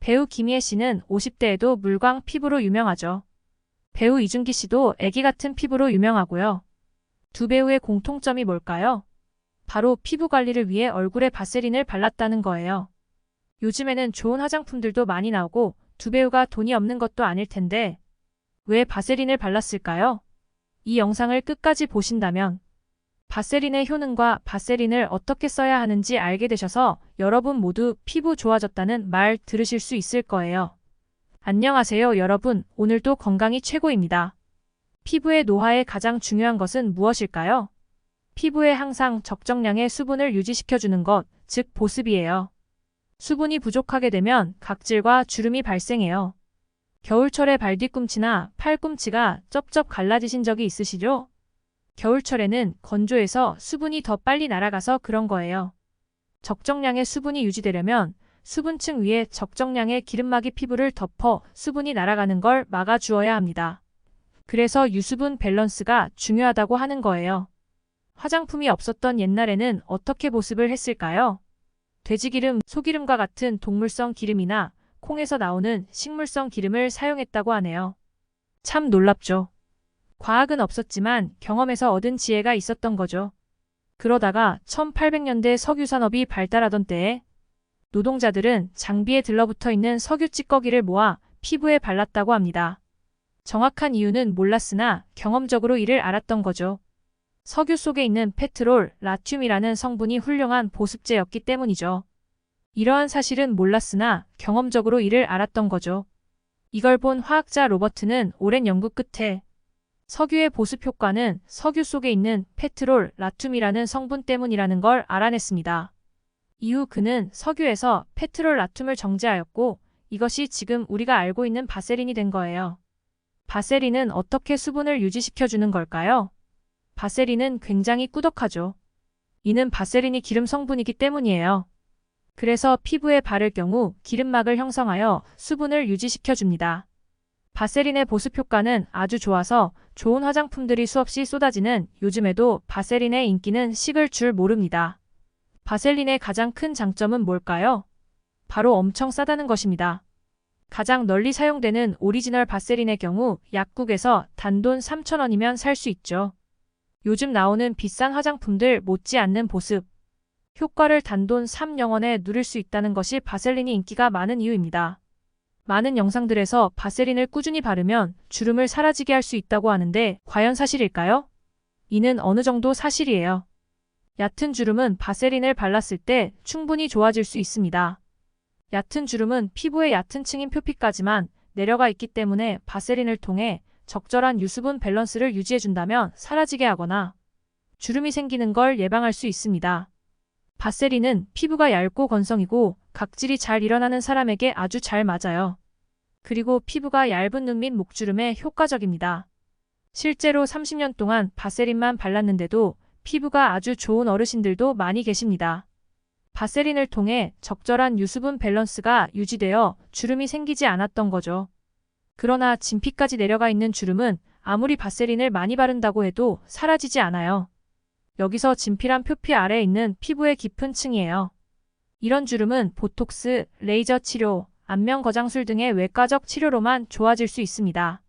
배우 김희애 씨는 50대에도 물광 피부로 유명하죠. 배우 이준기 씨도 애기 같은 피부로 유명하고요. 두 배우의 공통점이 뭘까요? 바로 피부 관리를 위해 얼굴에 바세린을 발랐다는 거예요. 요즘에는 좋은 화장품들도 많이 나오고 두 배우가 돈이 없는 것도 아닐 텐데 왜 바세린을 발랐을까요? 이 영상을 끝까지 보신다면 바세린의 효능과 바세린을 어떻게 써야 하는지 알게 되셔서 여러분 모두 피부 좋아졌다는 말 들으실 수 있을 거예요. 안녕하세요 여러분, 오늘도 건강이 최고입니다. 피부의 노화에 가장 중요한 것은 무엇일까요? 피부에 항상 적정량의 수분을 유지시켜주는 것, 즉 보습이에요. 수분이 부족하게 되면 각질과 주름이 발생해요. 겨울철에 발 뒤꿈치나 팔꿈치가 쩝쩝 갈라지신 적이 있으시죠? 겨울철에는 건조해서 수분이 더 빨리 날아가서 그런 거예요. 적정량의 수분이 유지되려면 수분층 위에 적정량의 기름막이 피부를 덮어 수분이 날아가는 걸 막아주어야 합니다. 그래서 유수분 밸런스가 중요하다고 하는 거예요. 화장품이 없었던 옛날에는 어떻게 보습을 했을까요? 돼지기름, 소기름과 같은 동물성 기름이나 콩에서 나오는 식물성 기름을 사용했다고 하네요. 참 놀랍죠? 과학은 없었지만 경험에서 얻은 지혜가 있었던 거죠. 그러다가 1800년대 석유산업이 발달하던 때에 노동자들은 장비에 들러붙어 있는 석유 찌꺼기를 모아 피부에 발랐다고 합니다. 정확한 이유는 몰랐으나 경험적으로 이를 알았던 거죠. 석유 속에 있는 페트롤, 라튬이라는 성분이 훌륭한 보습제였기 때문이죠. 이러한 사실은 몰랐으나 경험적으로 이를 알았던 거죠. 이걸 본 화학자 로버트는 오랜 연구 끝에 석유의 보습 효과는 석유 속에 있는 페트롤, 라튬이라는 성분 때문이라는 걸 알아냈습니다. 이후 그는 석유에서 페트롤, 라튬을 정제하였고 이것이 지금 우리가 알고 있는 바세린이 된 거예요. 바세린은 어떻게 수분을 유지시켜주는 걸까요? 바세린은 굉장히 꾸덕하죠. 이는 바세린이 기름 성분이기 때문이에요. 그래서 피부에 바를 경우 기름막을 형성하여 수분을 유지시켜줍니다. 바세린의 보습 효과는 아주 좋아서 좋은 화장품들이 수없이 쏟아지는 요즘에도 바세린의 인기는 식을 줄 모릅니다. 바세린의 가장 큰 장점은 뭘까요? 바로 엄청 싸다는 것입니다. 가장 널리 사용되는 오리지널 바세린의 경우 약국에서 단돈 3,000원이면 살 수 있죠. 요즘 나오는 비싼 화장품들 못지않는 보습 효과를 단돈 3,000원에 누릴 수 있다는 것이 바세린이 인기가 많은 이유입니다. 많은 영상들에서 바세린을 꾸준히 바르면 주름을 사라지게 할 수 있다고 하는데 과연 사실일까요? 이는 어느 정도 사실이에요. 얕은 주름은 바세린을 발랐을 때 충분히 좋아질 수 있습니다. 얕은 주름은 피부의 얕은 층인 표피까지만 내려가 있기 때문에 바세린을 통해 적절한 유수분 밸런스를 유지해준다면 사라지게 하거나 주름이 생기는 걸 예방할 수 있습니다. 바세린은 피부가 얇고 건성이고 각질이 잘 일어나는 사람에게 아주 잘 맞아요. 그리고 피부가 얇은 눈 및 목주름에 효과적입니다. 실제로 30년 동안 바세린만 발랐는데도 피부가 아주 좋은 어르신들도 많이 계십니다. 바세린을 통해 적절한 유수분 밸런스가 유지되어 주름이 생기지 않았던 거죠. 그러나 진피까지 내려가 있는 주름은 아무리 바세린을 많이 바른다고 해도 사라지지 않아요. 여기서 진피란 표피 아래에 있는 피부의 깊은 층이에요. 이런 주름은 보톡스, 레이저 치료, 안면 거장술 등의 외과적 치료로만 좋아질 수 있습니다.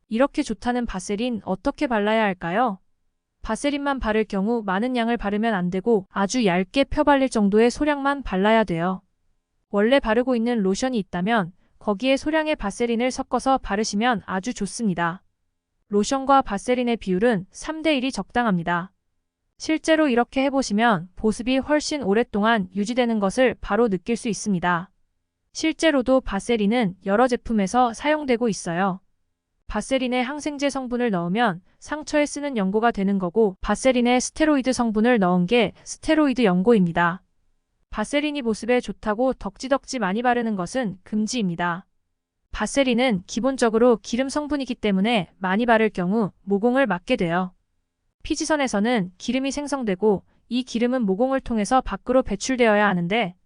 이렇게 좋다는 바세린 어떻게 발라야 할까요? 바세린만 바를 경우 많은 양을 바르면 안 되고 아주 얇게 펴발릴 정도의 소량만 발라야 돼요. 원래 바르고 있는 로션이 있다면 거기에 소량의 바세린을 섞어서 바르시면 아주 좋습니다. 로션과 바세린의 비율은 3:1이 적당합니다. 실제로 이렇게 해보시면 보습이 훨씬 오랫동안 유지되는 것을 바로 느낄 수 있습니다. 실제로도 바세린은 여러 제품에서 사용되고 있어요. 바세린에 항생제 성분을 넣으면 상처에 쓰는 연고가 되는 거고 바세린에 스테로이드 성분을 넣은 게 스테로이드 연고입니다. 바세린이 보습에 좋다고 덕지덕지 많이 바르는 것은 금지입니다. 바세린은 기본적으로 기름 성분이기 때문에 많이 바를 경우 모공을 맞게 돼요. 피지선에서는 기름이 생성되고 이 기름은 모공을 통해서 밖으로 배출되어야 하는데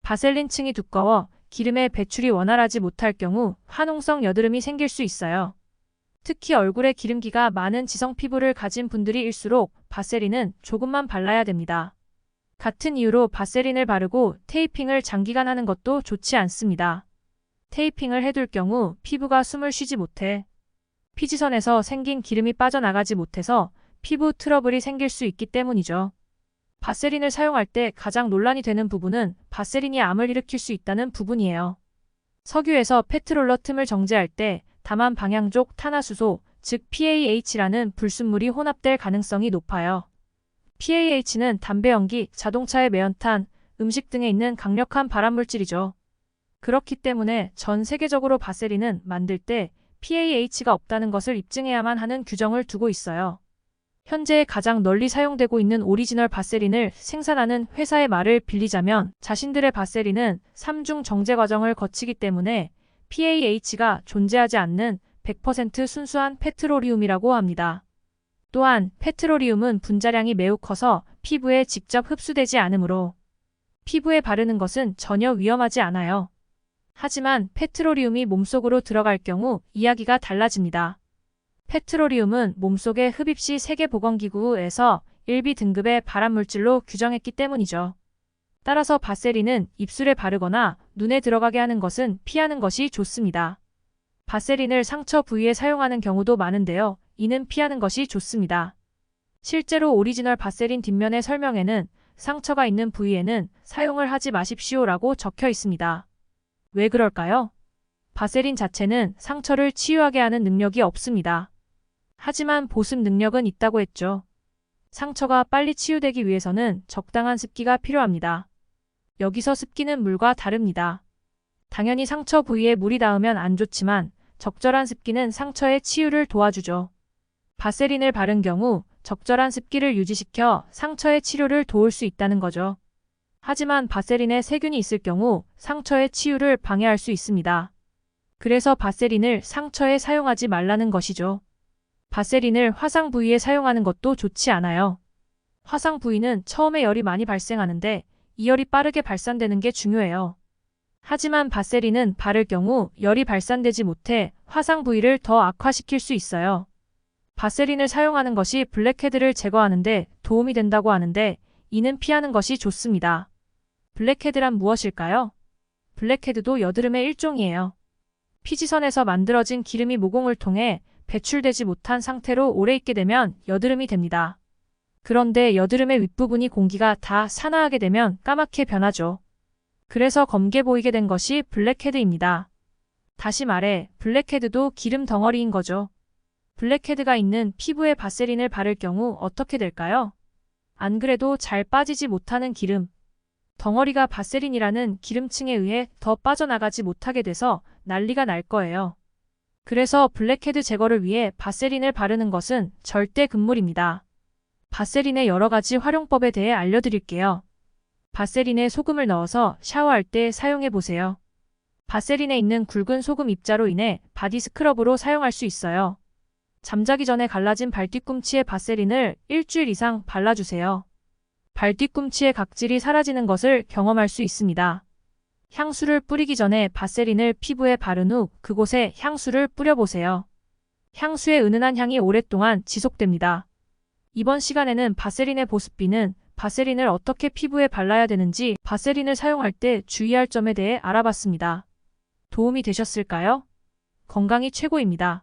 바셀린층이 두꺼워 기름의 배출이 원활하지 못할 경우 화농성 여드름이 생길 수 있어요. 특히 얼굴에 기름기가 많은 지성 피부를 가진 분들일수록 바세린은 조금만 발라야 됩니다. 같은 이유로 바세린을 바르고 테이핑을 장기간 하는 것도 좋지 않습니다. 테이핑을 해둘 경우 피부가 숨을 쉬지 못해 피지선에서 생긴 기름이 빠져나가지 못해서 피부 트러블이 생길 수 있기 때문이죠. 바세린을 사용할 때 가장 논란이 되는 부분은 바세린이 암을 일으킬 수 있다는 부분이에요. 석유에서 페트롤러 틈을 정제할 때 다만 방향족 탄화수소, 즉 PAH라는 불순물이 혼합될 가능성이 높아요. PAH는 담배 연기, 자동차의 매연탄, 음식 등에 있는 강력한 발암물질이죠. 그렇기 때문에 전 세계적으로 바세린은 만들 때 PAH가 없다는 것을 입증해야만 하는 규정을 두고 있어요. 현재 가장 널리 사용되고 있는 오리지널 바세린을 생산하는 회사의 말을 빌리자면 자신들의 바세린은 3중 정제 과정을 거치기 때문에 PAH가 존재하지 않는 100% 순수한 페트로리움이라고 합니다. 또한 페트로리움은 분자량이 매우 커서 피부에 직접 흡수되지 않으므로 피부에 바르는 것은 전혀 위험하지 않아요. 하지만 페트로리움이 몸속으로 들어갈 경우 이야기가 달라집니다. 페트로리움은 몸속에 흡입 시 세계보건기구에서 1B 등급의 발암물질로 규정했기 때문이죠. 따라서 바세린은 입술에 바르거나 눈에 들어가게 하는 것은 피하는 것이 좋습니다. 바세린을 상처 부위에 사용하는 경우도 많은데요. 이는 피하는 것이 좋습니다. 실제로 오리지널 바세린 뒷면의 설명에는 상처가 있는 부위에는 사용을 하지 마십시오라고 적혀 있습니다. 왜 그럴까요? 바세린 자체는 상처를 치유하게 하는 능력이 없습니다. 하지만 보습 능력은 있다고 했죠. 상처가 빨리 치유되기 위해서는 적당한 습기가 필요합니다. 여기서 습기는 물과 다릅니다. 당연히 상처 부위에 물이 닿으면 안 좋지만 적절한 습기는 상처의 치유를 도와주죠. 바세린을 바른 경우 적절한 습기를 유지시켜 상처의 치료를 도울 수 있다는 거죠. 하지만 바세린에 세균이 있을 경우 상처의 치유를 방해할 수 있습니다. 그래서 바세린을 상처에 사용하지 말라는 것이죠. 바세린을 화상 부위에 사용하는 것도 좋지 않아요. 화상 부위는 처음에 열이 많이 발생하는데 이 열이 빠르게 발산되는 게 중요해요. 하지만 바세린은 바를 경우 열이 발산되지 못해 화상 부위를 더 악화시킬 수 있어요. 바세린을 사용하는 것이 블랙헤드를 제거하는 데 도움이 된다고 하는데 이는 피하는 것이 좋습니다. 블랙헤드란 무엇일까요? 블랙헤드도 여드름의 일종이에요. 피지선에서 만들어진 기름이 모공을 통해 배출되지 못한 상태로 오래 있게 되면 여드름이 됩니다. 그런데 여드름의 윗부분이 공기가 다 산화하게 되면 까맣게 변하죠. 그래서 검게 보이게 된 것이 블랙헤드입니다. 다시 말해 블랙헤드도 기름 덩어리인 거죠. 블랙헤드가 있는 피부에 바세린을 바를 경우 어떻게 될까요? 안 그래도 잘 빠지지 못하는 기름. 덩어리가 바세린이라는 기름층에 의해 더 빠져나가지 못하게 돼서 난리가 날 거예요. 그래서 블랙헤드 제거를 위해 바세린을 바르는 것은 절대 금물입니다. 바세린의 여러 가지 활용법에 대해 알려드릴게요. 바세린에 소금을 넣어서 샤워할 때 사용해 보세요. 바세린에 있는 굵은 소금 입자로 인해 바디 스크럽으로 사용할 수 있어요. 잠자기 전에 갈라진 발뒤꿈치에 바세린을 일주일 이상 발라주세요. 발뒤꿈치의 각질이 사라지는 것을 경험할 수 있습니다. 향수를 뿌리기 전에 바세린을 피부에 바른 후 그곳에 향수를 뿌려보세요. 향수의 은은한 향이 오랫동안 지속됩니다. 이번 시간에는 바세린의 보습비는 바세린을 어떻게 피부에 발라야 되는지 바세린을 사용할 때 주의할 점에 대해 알아봤습니다. 도움이 되셨을까요? 건강이 최고입니다.